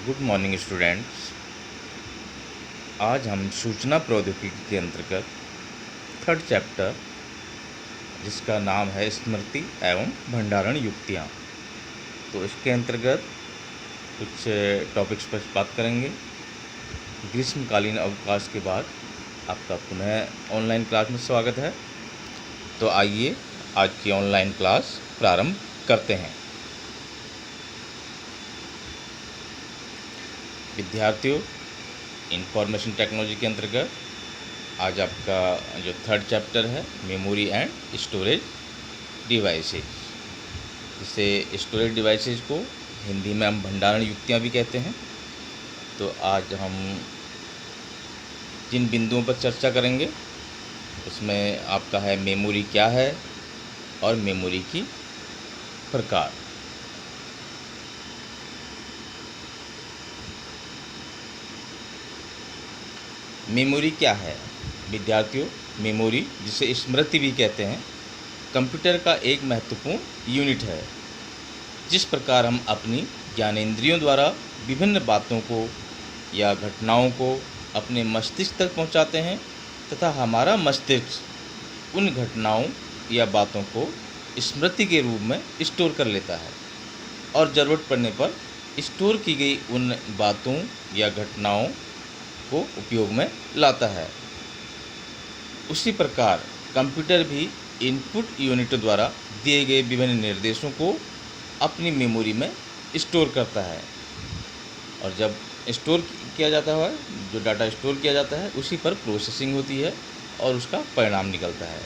Good morning students. आज हम सूचना प्रौद्योगिकी के अंतर्गत थर्ड चैप्टर जिसका नाम है स्मृति एवं भंडारण युक्तियाँ, तो इसके अंतर्गत कुछ टॉपिक्स पर बात करेंगे। ग्रीष्मकालीन अवकाश के बाद आपका पुनः ऑनलाइन क्लास में स्वागत है। तो आइए आज की ऑनलाइन क्लास प्रारंभ करते हैं। विद्यार्थियों, इंफॉर्मेशन टेक्नोलॉजी के अंतर्गत आज आपका जो थर्ड चैप्टर है मेमोरी एंड स्टोरेज डिवाइसेस, जिसे स्टोरेज डिवाइसेस को हिंदी में हम भंडारण युक्तियाँ भी कहते हैं। तो आज हम जिन बिंदुओं पर चर्चा करेंगे उसमें आपका है मेमोरी क्या है और मेमोरी की प्रकार। मेमोरी क्या है विद्यार्थियों? मेमोरी, जिसे स्मृति भी कहते हैं, कंप्यूटर का एक महत्वपूर्ण यूनिट है। जिस प्रकार हम अपनी ज्ञानेंद्रियों द्वारा विभिन्न बातों को या घटनाओं को अपने मस्तिष्क तक पहुंचाते हैं तथा हमारा मस्तिष्क उन घटनाओं या बातों को स्मृति के रूप में स्टोर कर लेता है और ज़रूरत पड़ने पर स्टोर की गई उन बातों या घटनाओं को उपयोग में लाता है। उसी प्रकार कंप्यूटर भी इनपुट यूनिट द्वारा दिए गए विभिन्न निर्देशों को अपनी मेमोरी में स्टोर करता है, और जब स्टोर किया जाता है, जो डाटा स्टोर किया जाता है उसी पर प्रोसेसिंग होती है और उसका परिणाम निकलता है।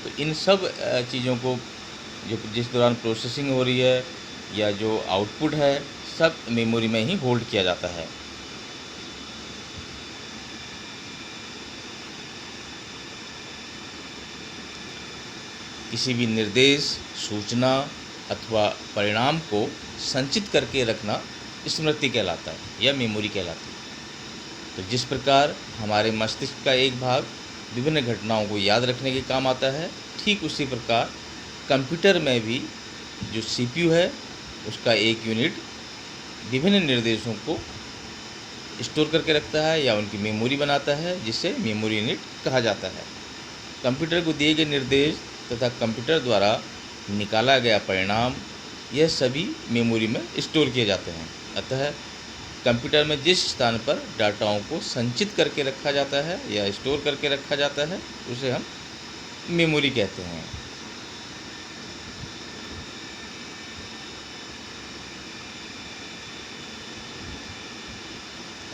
तो इन सब चीज़ों को जो जिस दौरान प्रोसेसिंग हो रही है या जो आउटपुट है, सब मेमोरी में ही होल्ड किया जाता है। किसी भी निर्देश, सूचना अथवा परिणाम को संचित करके रखना स्मृति कहलाता है या मेमोरी कहलाती है। तो जिस प्रकार हमारे मस्तिष्क का एक भाग विभिन्न घटनाओं को याद रखने के काम आता है, ठीक उसी प्रकार कंप्यूटर में भी जो सीपीयू है उसका एक यूनिट विभिन्न निर्देशों को स्टोर करके रखता है या उनकी मेमोरी बनाता है, जिसे मेमोरी यूनिट कहा जाता है। कंप्यूटर को दिए गए निर्देश तथा कंप्यूटर द्वारा निकाला गया परिणाम, यह सभी मेमोरी में स्टोर किए जाते हैं। अतः कंप्यूटर में जिस स्थान पर डाटाओं को संचित करके रखा जाता है या स्टोर करके रखा जाता है उसे हम मेमोरी कहते हैं।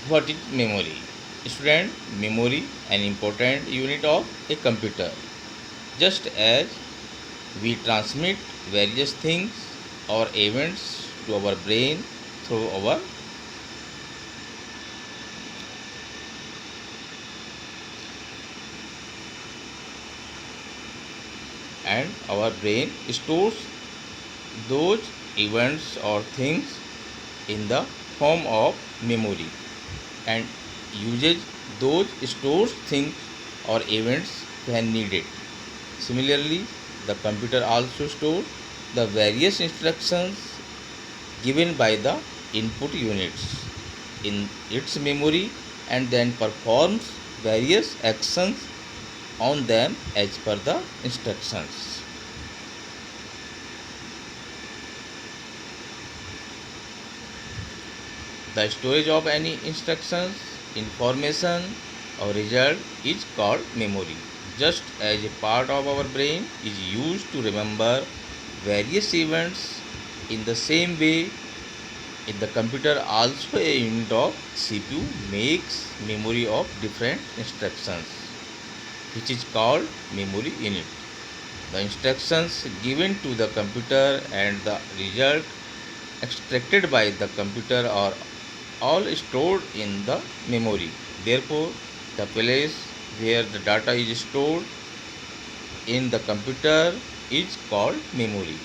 What is memory? Student, memory an important unit of a computer. Just as we transmit various things or events to our brain through our and our brain stores those events or things in the form of memory and uses those stored things or events when needed. Similarly, the computer also stores the various instructions given by the input units in its memory and then performs various actions on them as per the instructions. The storage of any instructions, information or result is called memory. Just as a part of our brain is used to remember various events, in the same way, in the computer also a unit of CPU makes memory of different instructions, which is called memory unit. The instructions given to the computer and the result extracted by the computer are all stored in the memory. Therefore, the place where the data is stored in the computer is called memory.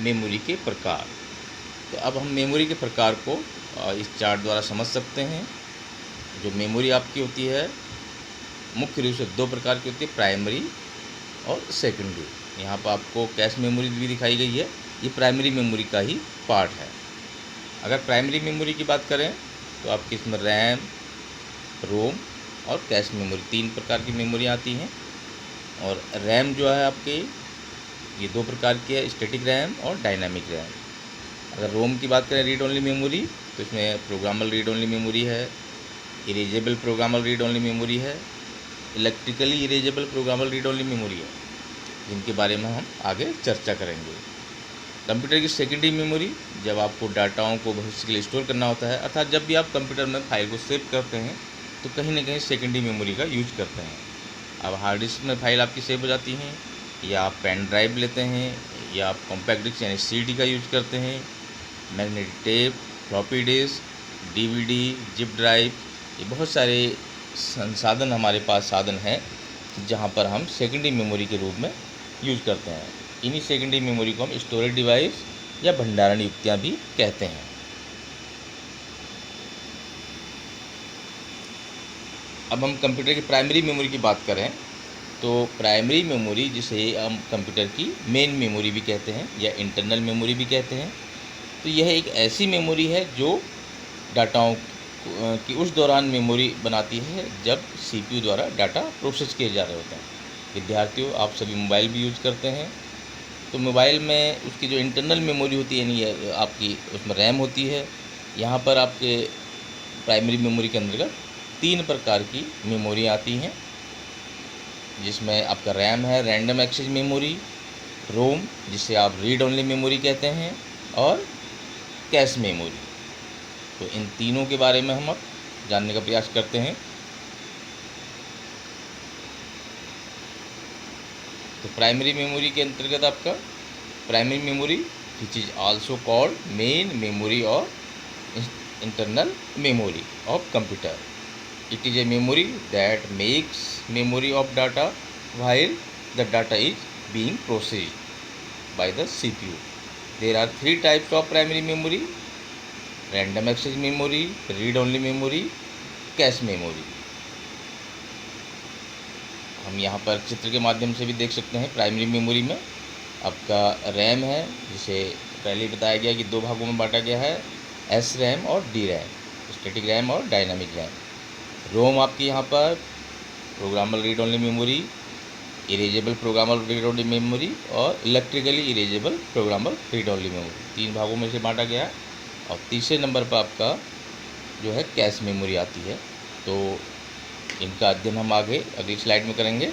Memory के प्रकार। तो अब हम memory के प्रकार को इस chart द्वारा समझ सकते हैं। जो मेमोरी आपकी होती है मुख्य रूप से दो प्रकार की होती है, प्राइमरी और सेकेंडरी। यहाँ पर आपको कैश मेमोरी भी दिखाई गई है, ये प्राइमरी मेमोरी का ही पार्ट है। अगर प्राइमरी मेमोरी की बात करें तो आपकी इसमें रैम, रोम और कैश मेमोरी 3 प्रकार की मेमोरी आती हैं। और रैम जो है आपकी ये 2 प्रकार की है, स्टैटिक रैम और डायनामिक रैम। अगर रोम की बात करें रीड ओनली मेमोरी तो इसमें प्रोग्रामल रीड ओनली मेमोरी है, erasable programmable read only memory है, electrically erasable programmable read only memory है, जिनके बारे में हम आगे चर्चा करेंगे। कंप्यूटर की सेकेंडरी मेमोरी, जब आपको डाटाओं को भविष्य के लिए स्टोर करना होता है, अर्थात जब भी आप कंप्यूटर में फाइल को सेव करते हैं तो कहीं ना कहीं सेकेंडरी मेमोरी का यूज करते हैं। अब हार्ड डिस्क में फाइल आपकी सेव हो जाती हैं, या आप पेन ड्राइव लेते हैं, या आप कॉम्पैक्ट डिस्क यानी सीडी का यूज करते हैं, magnetic tape, floppy disk, DVD, zip drive, ये बहुत सारे संसाधन हमारे पास साधन हैं जहाँ पर हम सेकेंडरी मेमोरी के रूप में यूज करते हैं। इन्हीं सेकेंडरी मेमोरी को हम स्टोरेज डिवाइस या भंडारण युक्तियाँ भी कहते हैं। अब हम कंप्यूटर की प्राइमरी मेमोरी की बात करें तो प्राइमरी मेमोरी, जिसे हम कंप्यूटर की मेन मेमोरी भी कहते हैं या इंटरनल मेमोरी भी कहते हैं, तो यह एक ऐसी मेमोरी है जो डाटाओं की उस दौरान मेमोरी बनाती है जब सीपीयू द्वारा डाटा प्रोसेस किए जा रहे होते हैं। विद्यार्थियों, आप सभी मोबाइल भी यूज करते हैं, तो मोबाइल में उसकी जो इंटरनल मेमोरी होती है यानी आपकी उसमें रैम होती है। यहाँ पर आपके प्राइमरी मेमोरी के अंतर्गत 3 प्रकार की मेमोरी आती हैं, जिसमें आपका रैम है, रैंडम एक्सेस मेमोरी, रोम जिसे आप रीड ओनली मेमोरी कहते हैं, और कैश मेमोरी। तो इन तीनों के बारे में हम अब जानने का प्रयास करते हैं। तो प्राइमरी मेमोरी के अंतर्गत आपका primary memory which is also called main memory और internal memory of computer. It is a memory that makes memory of data while the data is being processed by the CPU. There are 3 types of primary memory: random access memory, read only memory, cache memory. हम यहाँ पर चित्र के माध्यम से भी देख सकते हैं। प्राइमरी मेमोरी में आपका रैम है, जिसे पहले ही बताया गया कि 2 भागों में बांटा गया है, एस रैम और डी रैम, स्टैटिक रैम और डायनामिक रैम। रोम आपकी यहाँ पर programmable read only memory, erasable programmable read only memory और electrically erasable programmable read only memory, 3 भागों में से बांटा गया है। और तीसरे नंबर पर आपका जो है कैश मेमोरी आती है। तो इनका अध्ययन हम आगे अगली स्लाइड में करेंगे।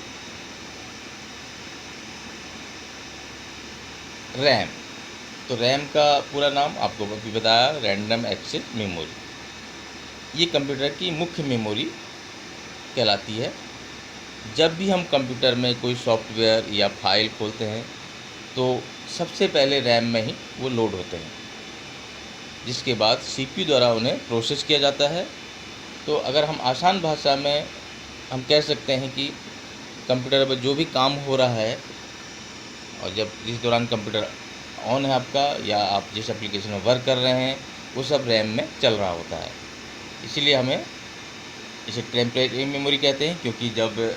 रैम, तो रैम का पूरा नाम आपको अभी बताया, रैंडम एक्सेस मेमोरी। ये कंप्यूटर की मुख्य मेमोरी कहलाती है। जब भी हम कंप्यूटर में कोई सॉफ्टवेयर या फाइल खोलते हैं तो सबसे पहले रैम में ही वो लोड होते हैं, जिसके बाद सीपीयू द्वारा उन्हें प्रोसेस किया जाता है। तो अगर हम आसान भाषा में हम कह सकते हैं कि कंप्यूटर पर जो भी काम हो रहा है और जब इस दौरान कंप्यूटर ऑन है आपका, या आप जिस एप्लीकेशन में वर्क कर रहे हैं, वो सब रैम में चल रहा होता है। इसीलिए हमें इसे टेम्परेरी मेमोरी कहते हैं, क्योंकि जब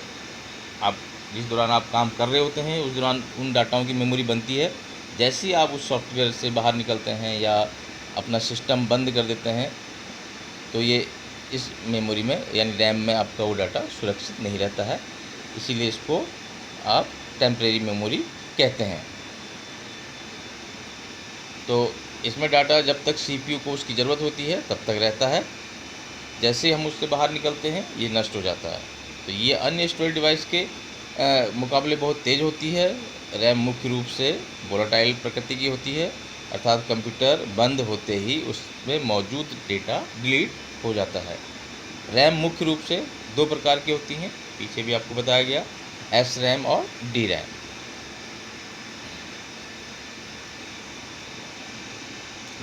आप जिस दौरान आप काम कर रहे होते हैं उस दौरान उन डाटाओं की मेमोरी बनती है। जैसे ही आप उस सॉफ्टवेयर से बाहर निकलते हैं या अपना सिस्टम बंद कर देते हैं तो ये इस मेमोरी में यानी रैम में आपका वो डाटा सुरक्षित नहीं रहता है। इसीलिए इसको आप टेम्परेरी मेमोरी कहते हैं। तो इसमें डाटा जब तक सीपीयू को उसकी ज़रूरत होती है तब तक रहता है, जैसे हम उससे बाहर निकलते हैं ये नष्ट हो जाता है। तो ये अन्य स्टोरेज डिवाइस के मुकाबले बहुत तेज़ होती है। रैम मुख्य रूप से वोलेटाइल प्रकृति की होती है, अर्थात कंप्यूटर बंद होते ही उसमें मौजूद डेटा डिलीट हो जाता है। रैम मुख्य रूप से 2 प्रकार की होती हैं, पीछे भी आपको बताया गया, एस रैम और D RAM.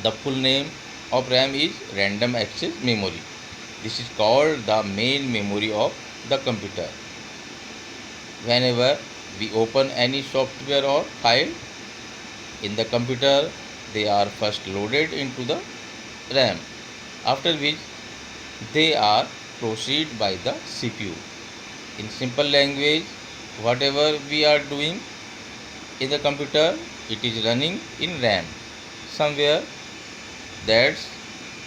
The full name of RAM is random access memory. This is called the main memory of the computer. Whenever we open any software or file in the computer, they are first loaded into the RAM, after which they are processed by the CPU. In simple language, whatever we are doing, In the computer, it is running in RAM somewhere. That's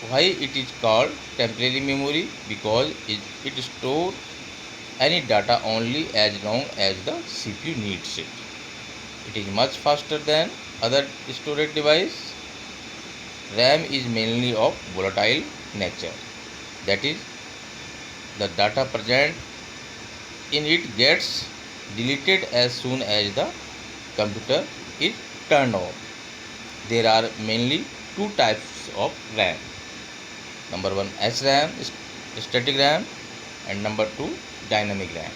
why it is called temporary memory, because it stores any data only as long as the CPU needs it. It is much faster than other storage device. RAM is mainly of volatile nature. That is, the data present in it gets deleted as soon as the computer is turned off. There are mainly two types of RAM. Number one, SRAM, static RAM, and number two, dynamic RAM.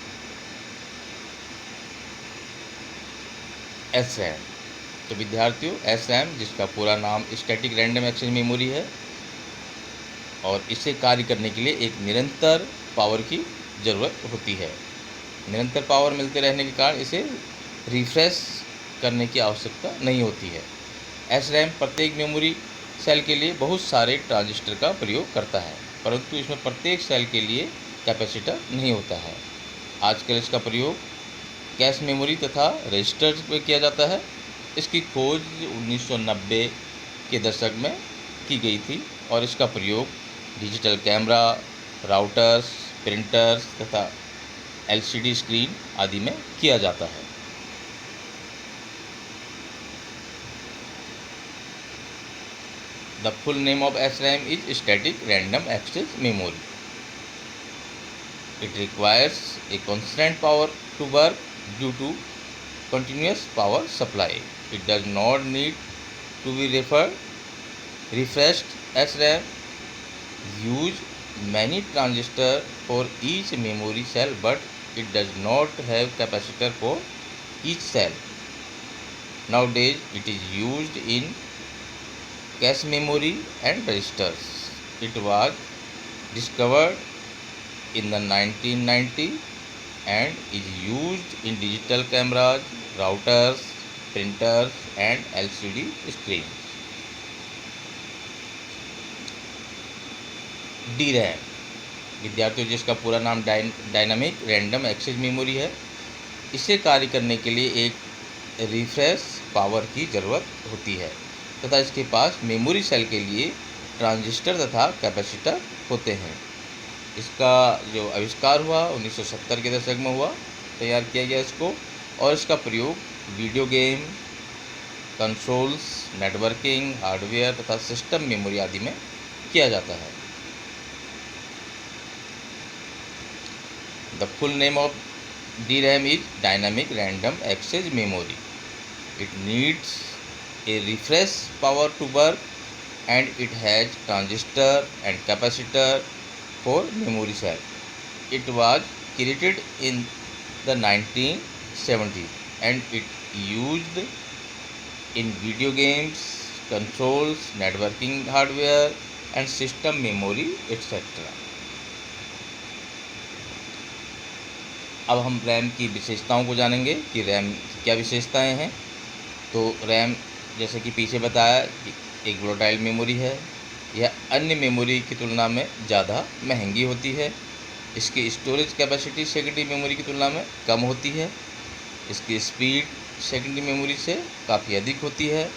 SRAM, तो विद्यार्थियों, SRAM जिसका पूरा नाम static random access memory है, और इसे कार्य करने के लिए एक निरंतर पावर की ज़रूरत होती है। निरंतर पावर मिलते रहने के कारण इसे रिफ्रेश करने की आवश्यकता नहीं होती है। SRAM प्रत्येक मेमोरी सेल के लिए बहुत सारे ट्रांजिस्टर का प्रयोग करता है, परंतु इसमें प्रत्येक सेल के लिए कैपेसिटर नहीं होता है। आजकल इसका प्रयोग कैश मेमोरी तथा रजिस्टर्स में किया जाता है। इसकी खोज 1990 के दशक में की गई थी और इसका प्रयोग डिजिटल कैमरा, राउटर्स, प्रिंटर्स तथा LCD स्क्रीन आदि में किया जाता है। The full name of SRAM is Static Random Access Memory. It requires a constant power to work due to continuous power supply. It does not need to be refreshed. SRAM use many transistors for each memory cell, but it does not have capacitor for each cell. Nowadays, it is used in cache memory and registers. It was discovered in the 1990 and is used in digital cameras, routers, printers and LCD screens. DRAM, विद्यार्थियों जिसका पूरा नाम dynamic random access memory है, इसे कार्य करने के लिए एक रिफ्रेश पावर की ज़रूरत होती है तथा इसके पास मेमोरी सेल के लिए ट्रांजिस्टर तथा कैपेसिटर होते हैं। इसका जो आविष्कार हुआ 1970 के दशक में हुआ, तैयार किया गया इसको, और इसका प्रयोग video game, consoles, networking, hardware तथा सिस्टम मेमोरी आदि में किया जाता है। The full name of DRAM is Dynamic Random Access Memory. It needs a refresh power to work and it has transistor and capacitor for memory cell. It was created in the 1970s and it used in video games, consoles, networking hardware and system memory etc. अब हम RAM की विशेषताओं को जानेंगे कि RAM की क्या विशेषताएं हैं। तो रैम जैसे कि पीछे बताया कि एक वोलेटाइल मेमोरी है। यह अन्य मेमोरी की तुलना में ज़्यादा महंगी होती है। इसकी स्टोरेज कैपेसिटी सेकेंडरी मेमोरी की तुलना में कम होती है। इसकी स्पीड सेकेंडरी मेमोरी से काफ़ी अधिक होती है।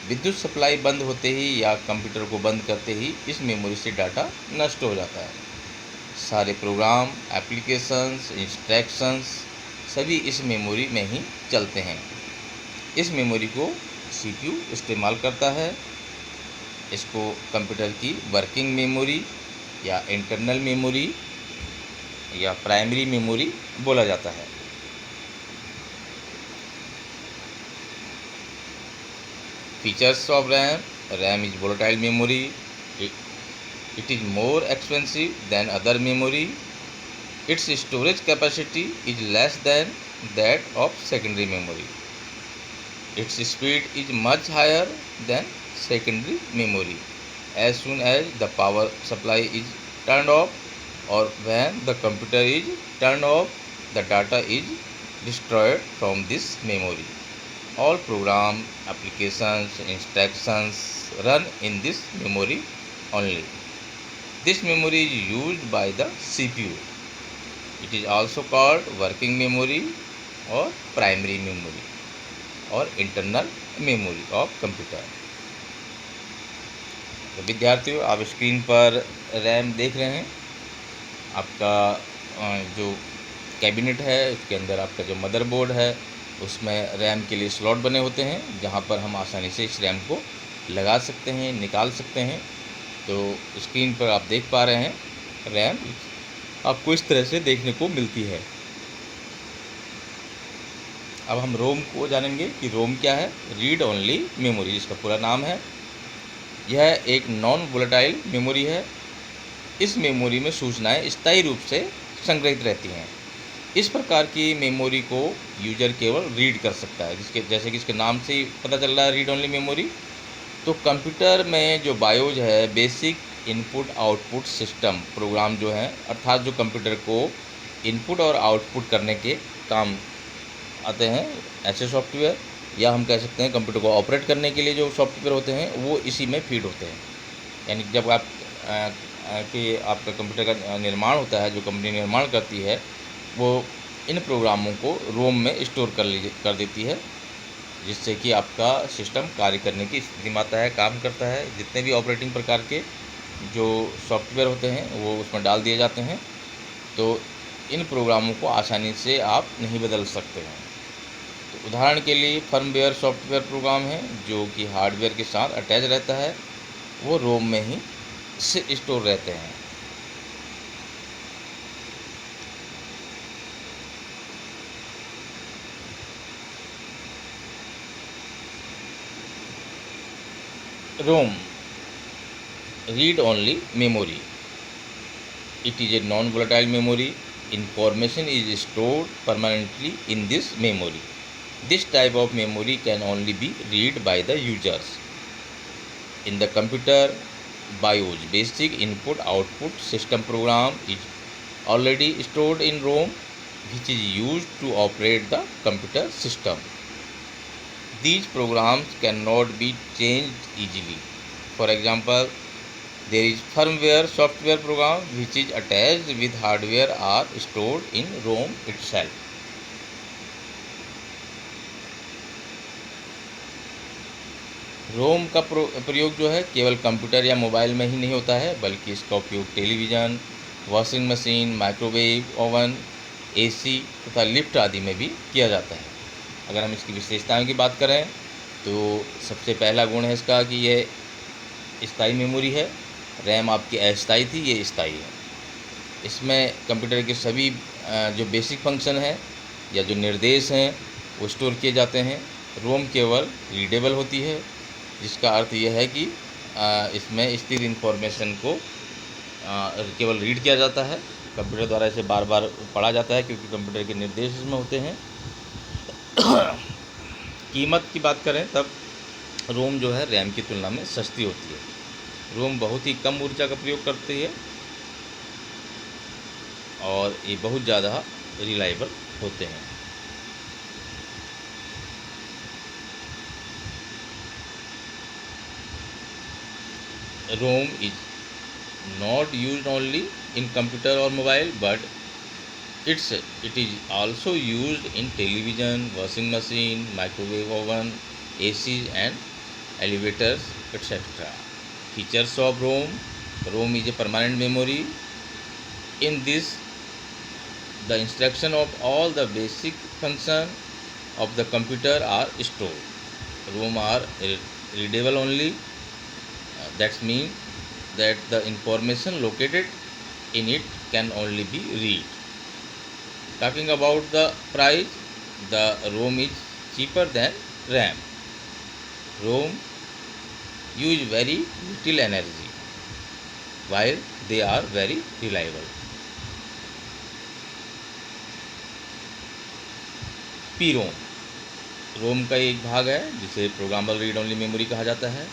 विद्युत सप्लाई बंद होते ही या कंप्यूटर को बंद करते ही इस मेमोरी से डाटा नष्ट हो जाता है। सारे प्रोग्राम, एप्लीकेशंस, इंस्ट्रक्शंस सभी इस मेमोरी में ही चलते हैं। इस मेमोरी को CPU इस्तेमाल करता है। इसको कंप्यूटर की वर्किंग मेमोरी या इंटरनल मेमोरी या प्राइमरी मेमोरी बोला जाता है। Features of RAM: RAM is volatile memory. It is more expensive than other memory. Its storage capacity is less than that of secondary memory. Its speed is much higher than secondary memory. As soon as the power supply is turned off or when the computer is turned off, the data is destroyed from this memory. All program, applications, instructions run in this memory only. This memory is used by the CPU. It is also called working memory or primary memory. और internal memory of computer. तो विद्यार्थियों, आप screen पर RAM देख रहे हैं। आपका जो कैबिनेट है उसके अंदर आपका जो मदरबोर्ड है उसमें रैम के लिए स्लॉट बने होते हैं, जहां पर हम आसानी से इस रैम को लगा सकते हैं, निकाल सकते हैं। तो स्क्रीन पर आप देख पा रहे हैं रैम आपको इस तरह से देखने को मिलती है। अब हम रोम को जानेंगे कि रोम क्या है। रीड ओनली मेमोरी, जिसका पूरा नाम है। यह एक नॉन वोलेटाइल मेमोरी है। इस मेमोरी में सूचनाएं स्थायी रूप से संग्रहित रहती हैं। इस प्रकार की मेमोरी को यूजर केवल रीड कर सकता है, जिसके जैसे कि इसके नाम से ही पता चल रहा है, रीड ओनली मेमोरी। तो कंप्यूटर में जो बायोज है, basic input output system program जो है, अर्थात जो कंप्यूटर को इनपुट और आउटपुट करने के काम आते हैं, ऐसे सॉफ्टवेयर, या हम कह सकते हैं कंप्यूटर को ऑपरेट करने के लिए जो सॉफ्टवेयर होते हैं, वो इसी में फीड होते हैं। यानी जब आप कि आपका कंप्यूटर का निर्माण होता है, जो कंपनी निर्माण करती है, वो इन प्रोग्रामों को रोम में स्टोर कर देती है, जिससे कि आपका सिस्टम कार्य करने की स्थिति में आता है, काम करता है। जितने भी ऑपरेटिंग प्रकार के जो सॉफ्टवेयर होते हैं वो उसमें डाल दिए जाते हैं। तो इन प्रोग्रामों को आसानी से आप नहीं बदल सकते हैं। तो उदाहरण के लिए फर्मवेयर सॉफ्टवेयर प्रोग्राम है जो कि हार्डवेयर के साथ अटैच रहता है, वो रोम में ही से स्टोर रहते हैं। ROM, read only memory. It is a non-volatile memory. Information is stored permanently in this memory. This type of memory can only be read by the users. In the computer BIOS, basic input-output system program is already stored in ROM, which is used to operate the computer system. These programs cannot be changed easily. For example, there is firmware software program which is attached with hardware are stored in ROM itself. रोम का प्रयोग जो है केवल computer या mobile में ही नहीं होता है, बल्कि इसका उपयोग television, washing machine, microwave oven, AC तथा लिफ्ट आदि में भी किया जाता है। अगर हम इसकी विशेषताओं की बात करें तो सबसे पहला गुण है इसका कि यह स्थायी मेमोरी है। रैम आपकी अस्थायी थी, ये स्थायी है। इसमें कंप्यूटर के सभी जो बेसिक फंक्शन हैं या जो निर्देश हैं वो स्टोर किए जाते हैं। रोम केवल रीडेबल होती है, जिसका अर्थ यह है कि इसमें स्थिर इंफॉर्मेशन को केवल रीड किया जाता है। कंप्यूटर द्वारा इसे बार बार पढ़ा जाता है, क्योंकि कंप्यूटर के निर्देश इसमें होते हैं। कीमत की बात करें तब रोम जो है रैम की तुलना में सस्ती होती है। रोम बहुत ही कम ऊर्जा का प्रयोग करती है और ये बहुत ज़्यादा रिलायबल होते हैं। ROM is not used only in computer और mobile, but it is also used in television, washing machine, microwave oven, ACs and elevators, etc. Features of ROM. ROM is a permanent memory. In this, the instruction of all the basic function of the computer are stored. ROM are readable only. That means that the information located in it can only be read. Talking about the price, the ROM is cheaper than RAM. ROM use very little energy, while they are very reliable. PROM, रोम का एक भाग है जिसे programmable read only memory कहा जाता है।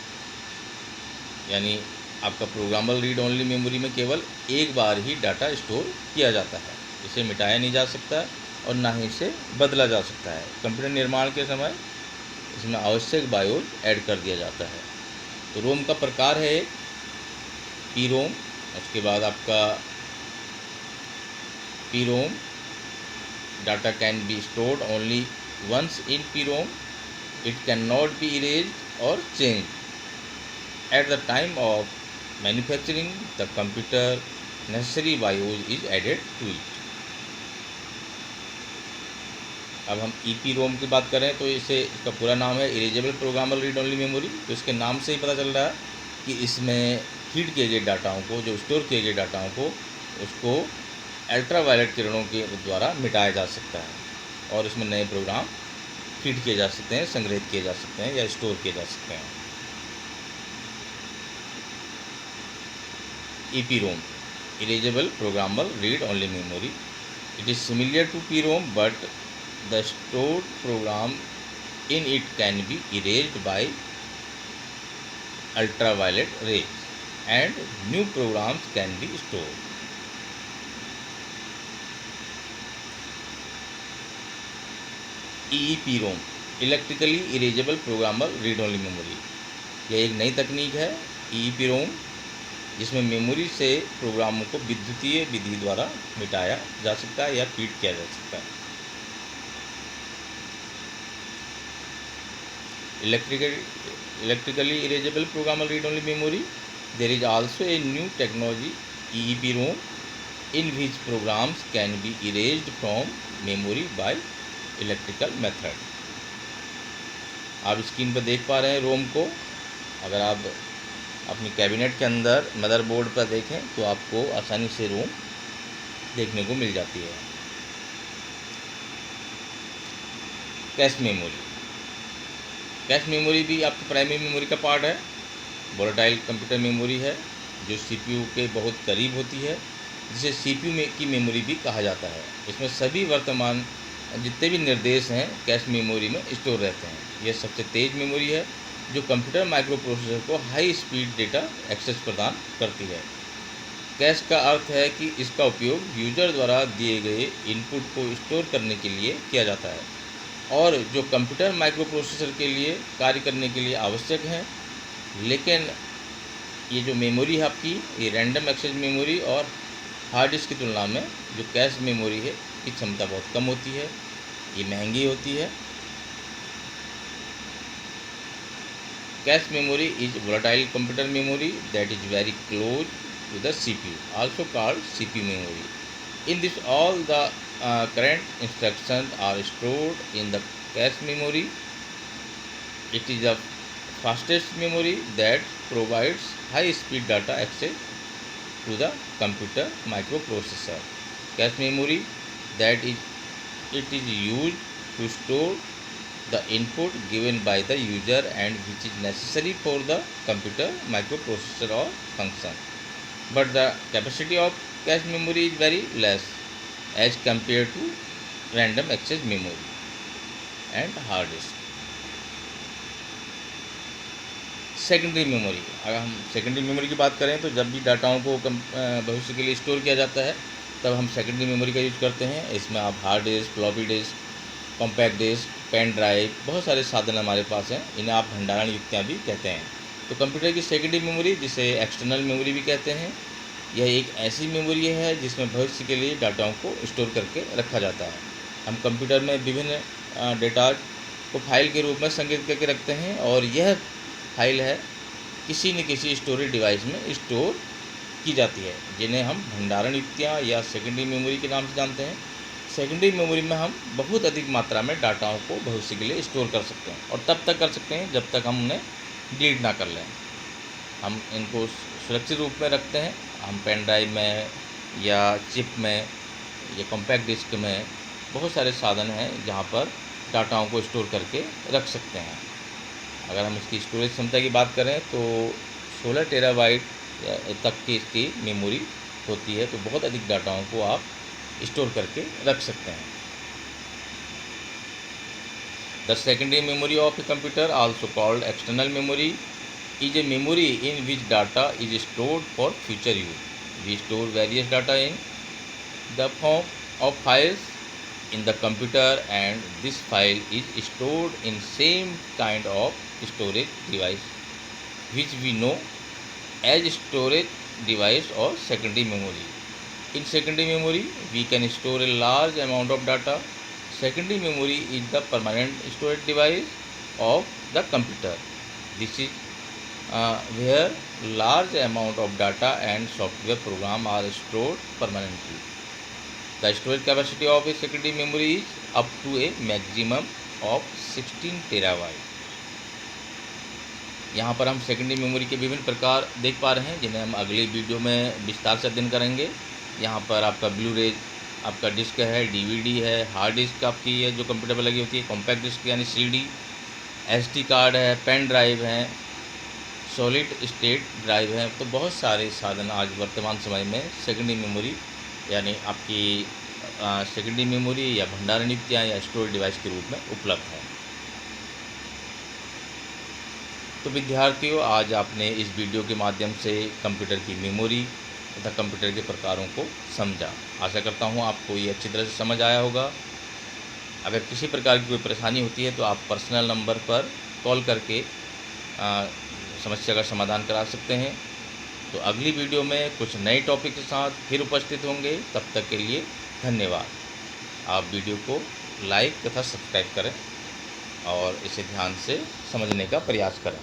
यानी आपका प्रोग्रामेबल रीड ओनली मेमोरी में केवल एक बार ही डाटा स्टोर किया जाता है, इसे मिटाया नहीं जा सकता और ना ही इसे बदला जा सकता है। कंप्यूटर निर्माण के समय इसमें आवश्यक बायोस ऐड कर दिया जाता है। तो रोम का प्रकार है एक पी रोम, उसके बाद आपका P ROM data can be stored only once in P ROM, It cannot be erased or changed. At the time of manufacturing the computer, necessary BIOS is added to it. अब हम EPROM की बात करें तो इसका पूरा नाम है erasable programmable read only memory. तो इसके नाम से ही पता चल रहा है कि इसमें फीड किए गए डाटाओं को, जो स्टोर किए गए डाटाओं को, उसको अल्ट्रावायलेट किरणों के द्वारा मिटाया जा सकता है और इसमें नए प्रोग्राम फीड किए जा सकते हैं, संग्रहित किए जा सकते हैं या स्टोर किए जा सकते हैं। EPROM, erasable programmable read only memory. It is similar to PROM, but the stored program in it can be erased by ultraviolet rays and new programs can be stored. EEPROM, electrically erasable programmable read only memory. यह एक नई तकनीक है EEPROM, जिसमें memory से प्रोग्रामों को विद्युतीय विधि द्वारा मिटाया जा सकता है या फीड किया जा सकता है। Electrically erasable programmable read-only memory. There is also a new technology, EEPROM, in which programs can be erased from memory by electrical method. आप स्क्रीन पर देख पा रहे हैं रोम को। अगर आप अपनी कैबिनेट के अंदर मदरबोर्ड पर देखें तो आपको आसानी से रोम देखने को मिल जाती है। Cache memory. कैश मेमोरी भी आपकी प्राइमरी मेमोरी का पार्ट है। वोलेटाइल कंप्यूटर मेमोरी है जो CPU के बहुत करीब होती है, जिसे CPU की मेमोरी भी कहा जाता है। इसमें सभी वर्तमान जितने भी निर्देश हैं कैश मेमोरी में स्टोर रहते हैं। यह सबसे तेज़ मेमोरी है जो कंप्यूटर माइक्रो प्रोसेसर को हाई स्पीड डेटा एक्सेस प्रदान करती है। कैश का अर्थ है कि इसका उपयोग यूजर द्वारा दिए गए इनपुट को स्टोर करने के लिए किया जाता है और जो कंप्यूटर माइक्रो प्रोसेसर के लिए कार्य करने के लिए आवश्यक है। लेकिन ये जो मेमोरी है आपकी, ये रैंडम एक्सेस मेमोरी और हार्ड डिस्क की तुलना में जो कैश मेमोरी है की क्षमता बहुत कम होती है, ये महंगी होती है। Cache memory is volatile computer memory that is very close to the CPU, also called CPU memory. In this, all the current instructions are stored in the cache memory. It is the fastest memory that provides high-speed data access to the computer microprocessor. Cache memory that it is used to store the input given by the user and which is necessary for the computer microprocessor or function. But the capacity of cache memory is very less as compared to random access memory and hard disk. Secondary memory. अगर हम secondary memory की बात करें तो जब भी डाटाओं को भविष्य के लिए स्टोर किया जाता है तब हम सेकेंडरी मेमोरी का यूज करते हैं। इसमें आप hard disk, floppy disk, compact disc, pen drive, बहुत सारे साधन हमारे पास हैं। इन्हें आप भंडारण युक्तियाँ भी कहते हैं। तो कंप्यूटर की सेकेंडरी मेमोरी, जिसे एक्सटर्नल मेमोरी भी कहते हैं, यह एक ऐसी मेमोरी है जिसमें भविष्य के लिए डाटाओं को स्टोर करके रखा जाता है। हम कंप्यूटर में विभिन्न डेटा को फाइल के रूप में संग्रहित करके रखते हैं और यह फाइल है किसी न किसी स्टोरेज डिवाइस में स्टोर की जाती है, जिन्हें हम भंडारण युक्तियाँ या सेकेंडरी मेमोरी के नाम से जानते हैं। सेकेंडरी मेमोरी में हम बहुत अधिक मात्रा में डाटाओं को भविष्य के लिए स्टोर कर सकते हैं और तब तक कर सकते हैं जब तक हम उन्हें डिलीट ना कर लें। हम इनको सुरक्षित रूप में रखते हैं। हम पेन ड्राइव में या चिप में या कॉम्पैक्ट डिस्क में बहुत सारे साधन हैं जहाँ पर डाटाओं को स्टोर करके रख सकते हैं। अगर हम इसकी स्टोरेज क्षमता की बात करें तो 16 टेराबाइट तक की इसकी मेमोरी होती है, तो बहुत अधिक डाटाओं को आप स्टोर करके रख सकते हैं। The secondary memory of a computer, also called external memory, is a memory in which data is stored for future use. We store various data in the form of files in the computer and this file is stored in same kind of storage device which we know as storage device or secondary memory. In secondary memory we can store a large amount of data. Secondary memory is the permanent storage device of the computer. This is where large amount of data and software program are stored permanently. The storage capacity of a secondary memory is up to a maximum of 16 terabyte. यहाँ पर हम secondary memory के विभिन्न प्रकार देख पा रहे हैं, जिन्हें हम अगली वीडियो में विस्तार से अध्ययन करेंगे। यहाँ पर आपका ब्लू-रे आपका डिस्क है, डीवीडी है, हार्ड डिस्क आपकी है जो कंप्यूटर पर लगी होती है, कॉम्पैक्ट डिस्क यानी सीडी, एसडी कार्ड है, पेन ड्राइव हैं, सॉलिड स्टेट ड्राइव हैं। तो बहुत सारे साधन आज वर्तमान समय में सेकेंडरी मेमोरी यानी आपकी सेकेंडरी मेमोरी या भंडारण युक्तियाँ या स्टोरेज डिवाइस के रूप में उपलब्ध है। तो विद्यार्थियों, आज आपने इस वीडियो के माध्यम से कंप्यूटर की मेमोरी तथा कंप्यूटर के प्रकारों को समझा। आशा करता हूँ आपको ये अच्छी तरह से समझ आया होगा। अगर किसी प्रकार की कोई परेशानी होती है तो आप पर्सनल नंबर पर कॉल करके समस्या का समाधान करा सकते हैं। तो अगली वीडियो में कुछ नए टॉपिक के साथ फिर उपस्थित होंगे। तब तक के लिए धन्यवाद। आप वीडियो को लाइक तथा सब्सक्राइब करें और इसे ध्यान से समझने का प्रयास करें।